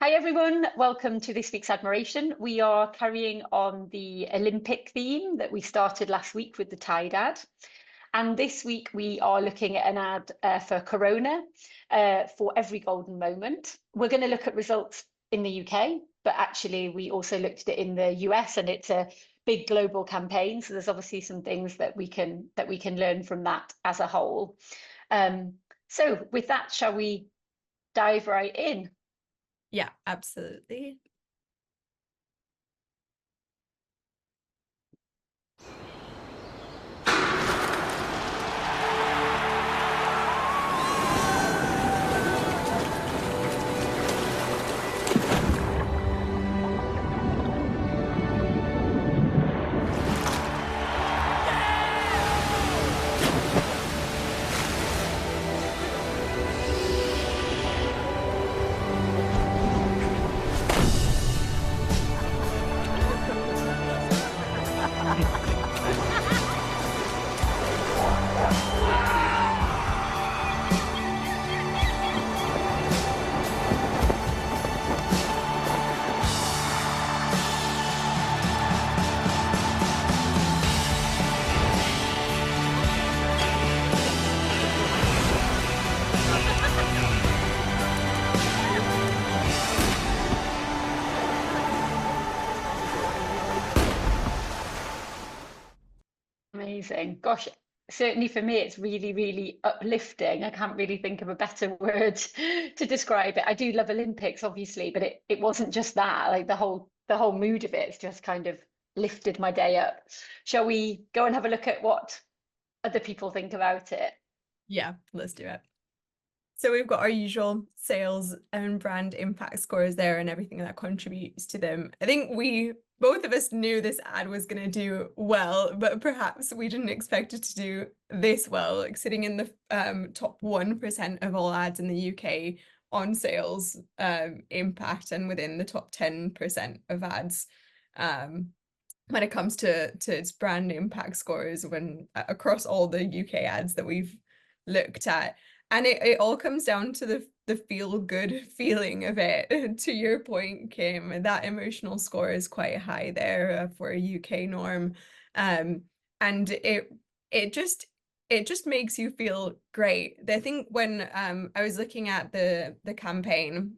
Hi everyone, welcome to this week's Admiration. We are carrying on the Olympic theme that we started last week with the Tide ad. And this week we are looking at an ad for Corona for every golden moment. We're going to look at results in the UK, but actually we also looked at it in the US, and it's a big global campaign. So there's obviously some things that we can learn from that as a whole. So with that, shall we dive right in? Yeah, absolutely. Amazing. Gosh, certainly for me, it's really, really uplifting. I can't really think of a better word to describe it. I do love Olympics, obviously, but it wasn't just that. Like the whole mood of it's just kind of lifted my day up. Shall we go and have a look at what other people think about it? Yeah, let's do it. So we've got our usual sales and brand impact scores there and everything that contributes to them. I think both of us knew this ad was going to do well, but perhaps we didn't expect it to do this well, like sitting in the top 1% of all ads in the UK on sales impact and within the top 10% of ads when it comes to its brand impact scores when across all the UK ads that we've looked at. And it all comes down to the feel good feeling of it. To your point, Kim, that emotional score is quite high there for a UK norm. And it just it just makes you feel great. I think when I was looking at the campaign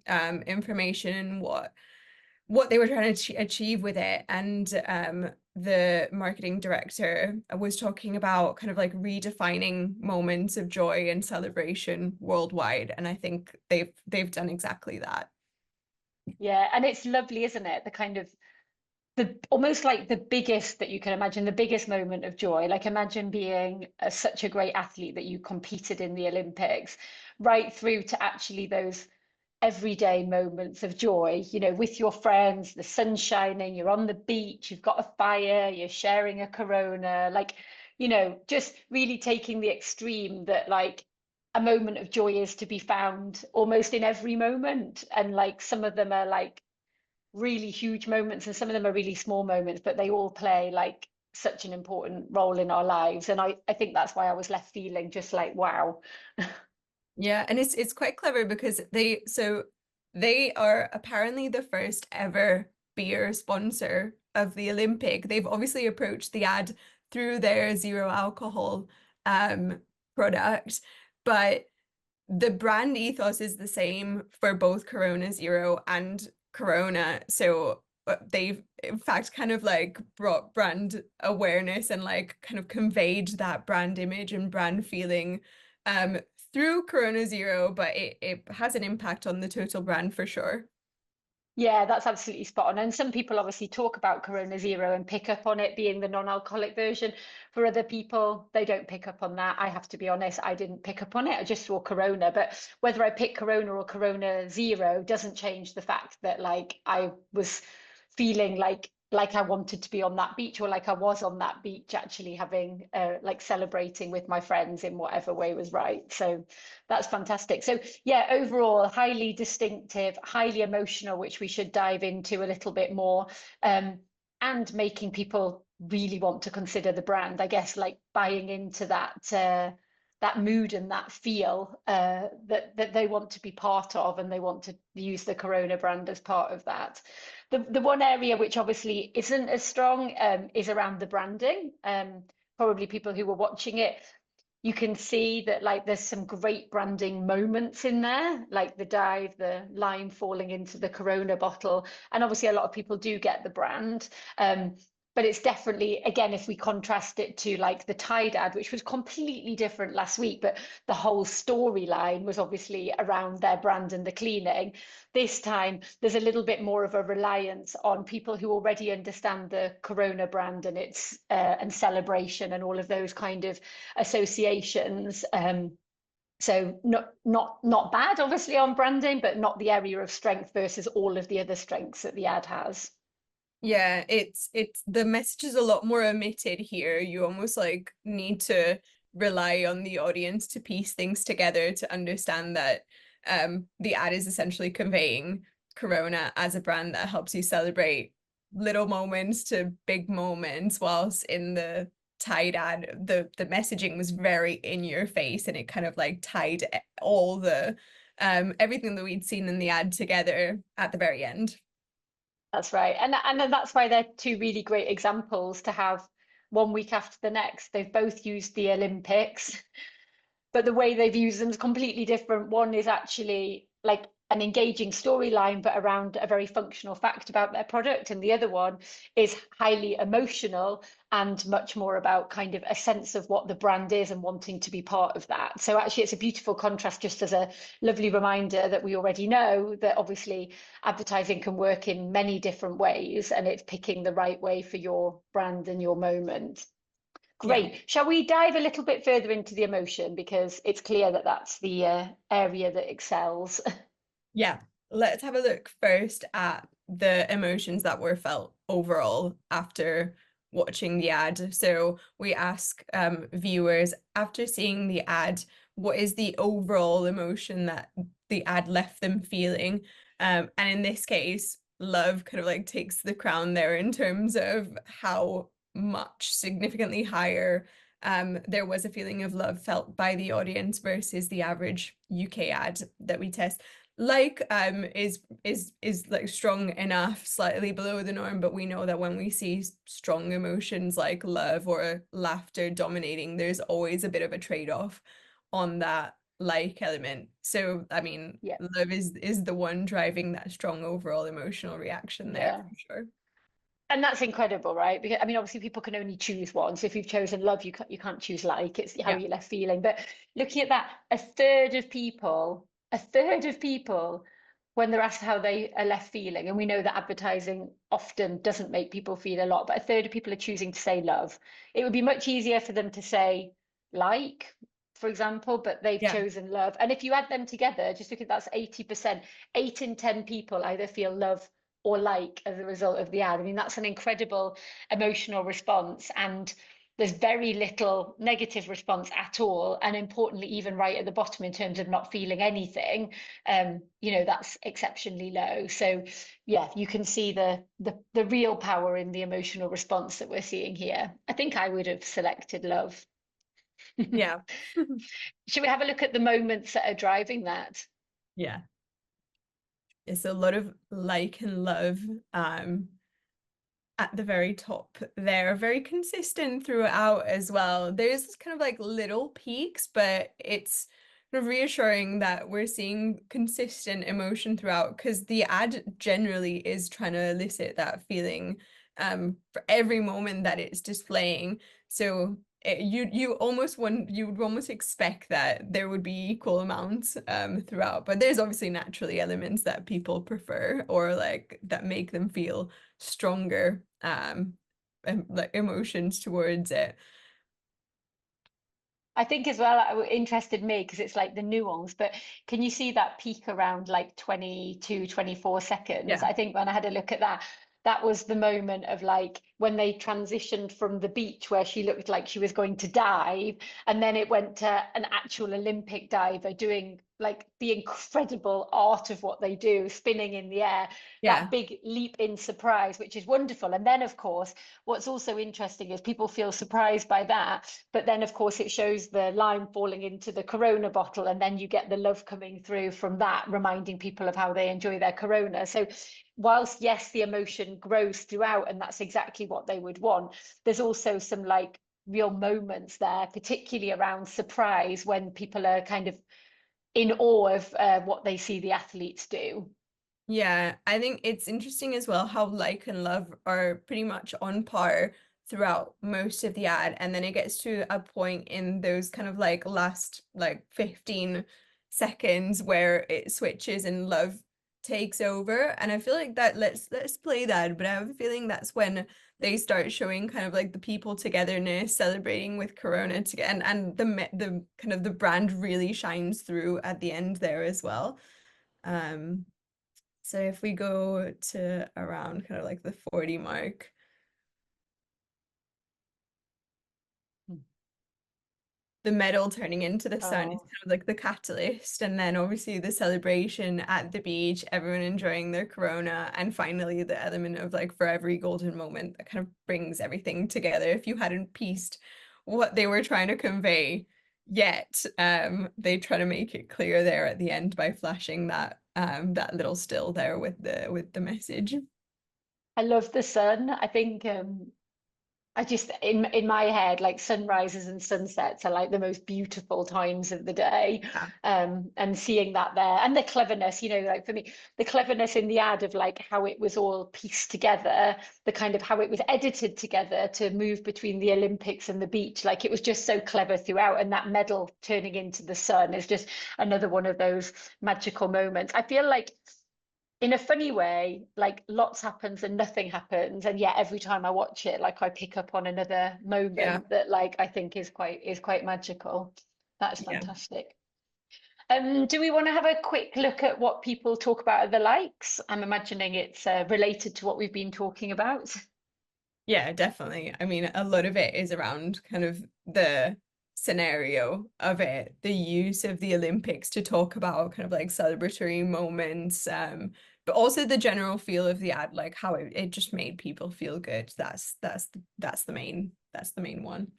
information, what they were trying to achieve with it, and the marketing director was talking about kind of like redefining moments of joy and celebration worldwide, and I think they've done exactly that. Yeah, and it's lovely, isn't it? The kind of the almost like the biggest that you can imagine, the biggest moment of joy. Like imagine being such a great athlete that you competed in the Olympics, right through to actually those everyday moments of joy, with your friends, the sun's shining, you're on the beach, you've got a fire, you're sharing a Corona, like, just really taking the extreme that like a moment of joy is to be found almost in every moment. And like some of them are like really huge moments and some of them are really small moments, but they all play like such an important role in our lives. And I think that's why I was left feeling just like, wow. Yeah, and it's quite clever because they are apparently the first ever beer sponsor of the Olympic. They've obviously approached the ad through their zero alcohol um product, but the brand ethos is the same for both Corona Zero and Corona. So they've in fact kind of like brought brand awareness and like kind of conveyed that brand image and brand feeling um through Corona Zero, but it has an impact on the total brand for sure. Yeah, that's absolutely spot on. And some people obviously talk about Corona Zero and pick up on it being the non-alcoholic version. For other people, they don't pick up on that. I have to be honest, I didn't pick up on it. I just saw Corona. But whether I pick Corona or Corona Zero doesn't change the fact that like I was feeling like I wanted to be on that beach, or like I was on that beach actually having like celebrating with my friends in whatever way was right. So that's fantastic. So yeah, overall, highly distinctive, highly emotional, which we should dive into a little bit more, and making people really want to consider the brand. I guess like buying into that that mood and that feel that they want to be part of, and they want to use the Corona brand as part of that. The one area which obviously isn't as strong is around the branding. Probably people who were watching it, you can see that like there's some great branding moments in there, like the dive, the lime falling into the Corona bottle, and obviously a lot of people do get the brand. But it's definitely, again, if we contrast it to like the Tide ad, which was completely different last week, but the whole storyline was obviously around their brand and the cleaning. This time, there's a little bit more of a reliance on people who already understand the Corona brand and its and celebration and all of those kind of associations. So not bad, obviously, on branding, but not the area of strength versus all of the other strengths that the ad has. Yeah, it's the message is a lot more omitted here. You almost like need to rely on the audience to piece things together to understand that the ad is essentially conveying Corona as a brand that helps you celebrate little moments to big moments, whilst in the Tide ad, the messaging was very in your face, and it kind of like tied all the everything that we'd seen in the ad together at the very end. That's right. And that's why they're two really great examples to have one week after the next. They've both used the Olympics, but the way they've used them is completely different. One is actually like an engaging storyline, but around a very functional fact about their product. And the other one is highly emotional and much more about kind of a sense of what the brand is and wanting to be part of that. So actually, it's a beautiful contrast, just as a lovely reminder that we already know that obviously advertising can work in many different ways, and it's picking the right way for your brand and your moment. Yeah. Great. Shall we dive a little bit further into the emotion, because it's clear that that's the area that excels. Yeah, let's have a look first at the emotions that were felt overall after watching the ad. So we ask viewers, after seeing the ad, what is the overall emotion that the ad left them feeling? And in this case, love kind of like takes the crown there in terms of how much significantly higher there was a feeling of love felt by the audience versus the average UK ad that we test. Like is like strong enough, slightly below the norm, but we know that when we see strong emotions like love or laughter dominating, there's always a bit of a trade-off on that like element. So I mean, Yeah. love is the one driving that strong overall emotional reaction there Yeah. for sure. And that's incredible, right? Because I mean, obviously, people can only choose one. So if you've chosen love, you can't choose like. It's how Yeah. you're left feeling. But looking at that, a third of people, when they're asked how they are left feeling, and we know that advertising often doesn't make people feel a lot, but a third of people are choosing to say love. It would be much easier for them to say like, for example, but they've Yeah. chosen love. And if you add them together, just look at that's 80%. 8 in 10 people either feel love or like as a result of the ad. I mean, that's an incredible emotional response, and there's very little negative response at all. And importantly, even right at the bottom in terms of not feeling anything, that's exceptionally low. So yeah, you can see the real power in the emotional response that we're seeing here. I think I would have selected love. Yeah. Should we have a look at the moments that are driving that? Yeah. It's a lot of like and love at the very top there, very consistent throughout as well. There's kind of like little peaks, but it's kind of reassuring that we're seeing consistent emotion throughout, because the ad generally is trying to elicit that feeling for every moment that it's displaying. So you would almost expect that there would be equal amounts throughout, but there's obviously naturally elements that people prefer or like that make them feel stronger like emotions towards it. I think as well, it interested me because it's like the nuance, but can you see that peak around like 22, 24 seconds? Yeah. I think when I had a look at that, that was the moment of like when they transitioned from the beach where she looked like she was going to dive, and then it went to an actual Olympic diver doing like the incredible art of what they do, spinning in the air, Yeah. that big leap in surprise, which is wonderful. And then, of course, what's also interesting is people feel surprised by that, but then, of course, it shows the lime falling into the Corona bottle, and then you get the love coming through from that, reminding people of how they enjoy their Corona. So whilst, yes, the emotion grows throughout, and that's exactly what they would want, there's also some like real moments there, particularly around surprise, when people are kind of in awe of what they see the athletes do. Yeah, I think it's interesting as well how like and love are pretty much on par throughout most of the ad, and then it gets to a point in those kind of like last like 15 seconds where it switches and love takes over. And I feel like that let's play that, but I have a feeling that's when they start showing kind of like the people togetherness, celebrating with Corona together, and the kind of the brand really shines through at the end there as well. So if we go to around kind of like the 40 mark, the medal turning into the sun is Oh, kind of like the catalyst. And then obviously the celebration at the beach, everyone enjoying their Corona, and finally the element of like for every golden moment that kind of brings everything together. If you hadn't pieced what they were trying to convey yet, they try to make it clear there at the end by flashing that little still there with the message. I love the sun. I think I just in my head, like sunrises and sunsets are like the most beautiful times of the day. Yeah. And seeing that there, and the cleverness, you know, like for me, the cleverness in the ad of like how it was all pieced together, the kind of how it was edited together to move between the Olympics and the beach, like it was just so clever throughout. And that medal turning into the sun is just another one of those magical moments. I feel like in a funny way, like lots happens and nothing happens, and yet every time I watch it, like I pick up on another Yeah. moment that like I think is quite magical. That's Yeah. fantastic. Do we want to have a quick look at what people talk about at the likes? I'm imagining it's related to what we've been talking about. Yeah, definitely. I mean, a lot of it is around kind of the scenario of it, the use of the Olympics to talk about kind of like celebratory moments, but also the general feel of the ad, like how it just made people feel good. That's the main one.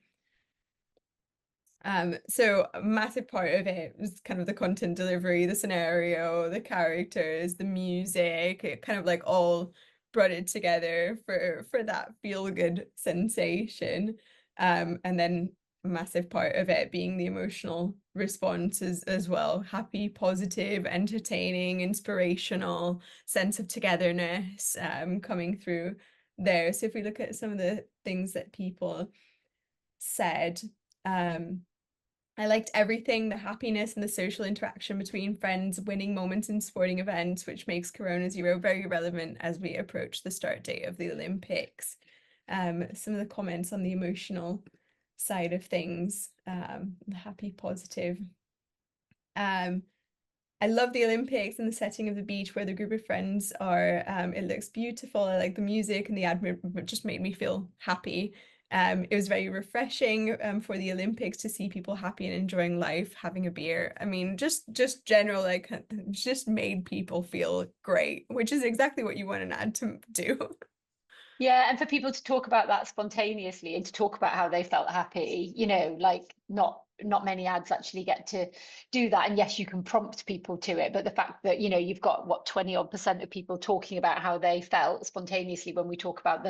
So a massive part of it was kind of the content delivery, the scenario, the characters, the music. It kind of like all brought it together for that feel good sensation. And then a massive part of it being the emotional responses as well. Happy, positive, entertaining, inspirational, sense of togetherness coming through there. So if we look at some of the things that people said, um, I liked everything, the happiness and the social interaction between friends, winning moments in sporting events, which makes Corona Zero very relevant as we approach the start date of the Olympics. Some of the comments on the emotional side of things, the happy, positive. Um, I love the Olympics and the setting of the beach where the group of friends are. It looks beautiful. I like the music and the ad just made me feel happy. It was very refreshing for the Olympics to see people happy and enjoying life, having a beer. I mean, just general like just made people feel great, which is exactly what you want an ad to do. Yeah, and for people to talk about that spontaneously and to talk about how they felt happy, you know, like not many ads actually get to do that. And yes, you can prompt people to it, but the fact that, you know, you've got what 20% of people talking about how they felt spontaneously when we talk about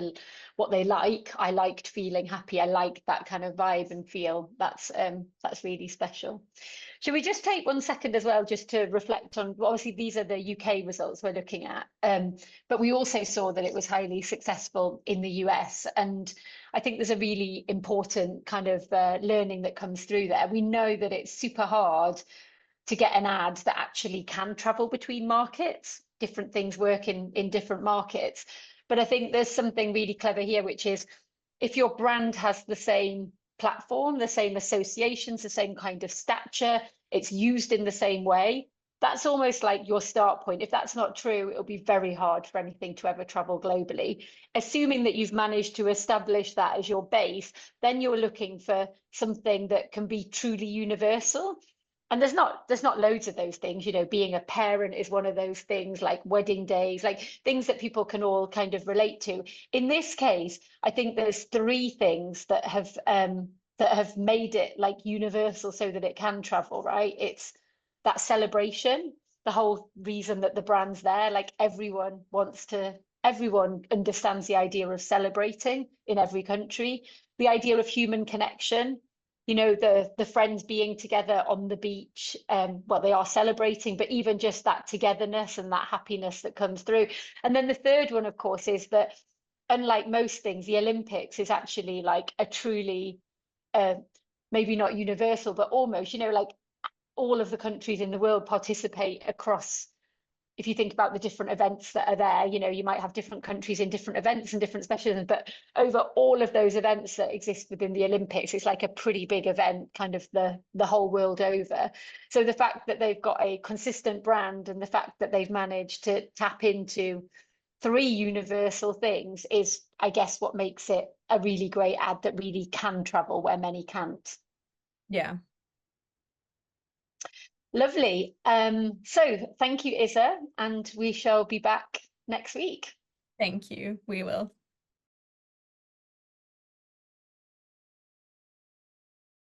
what they like. I liked feeling happy. I liked that kind of vibe and feel. That's really special. Should we just take 1 second as well, just to reflect on, well, obviously these are the UK results we're looking at, but we also saw that it was highly successful in the US. And I think there's a really important kind of learning that comes through there. We know that it's super hard to get an ad that actually can travel between markets. Different things work in different markets. But I think there's something really clever here, which is if your brand has the same platform, the same associations, the same kind of stature, it's used in the same way, that's almost like your start point. If that's not true, it'll be very hard for anything to ever travel globally. Assuming that you've managed to establish that as your base, then you're looking for something that can be truly universal. And there's not loads of those things, you know, being a parent is one of those things, like wedding days, like things that people can all kind of relate to. In this case, I think there's three things that have made it like universal so that it can travel, right? It's that celebration, the whole reason that the brand's there, like everyone understands the idea of celebrating in every country, the idea of human connection, you know, the friends being together on the beach, well, they are celebrating, but even just that togetherness and that happiness that comes through. And then the third one, of course, is that unlike most things, the Olympics is actually like a truly maybe not universal, but almost, you know, like all of the countries in the world participate across. If you think about the different events that are there, you know, you might have different countries in different events and different specialisms, but over all of those events that exist within the Olympics, it's like a pretty big event, kind of the whole world over. So the fact that they've got a consistent brand and the fact that they've managed to tap into three universal things is, I guess, what makes it a really great ad that really can travel where many can't. Yeah. Lovely. So thank you, Isa, and we shall be back next week. Thank you. We will.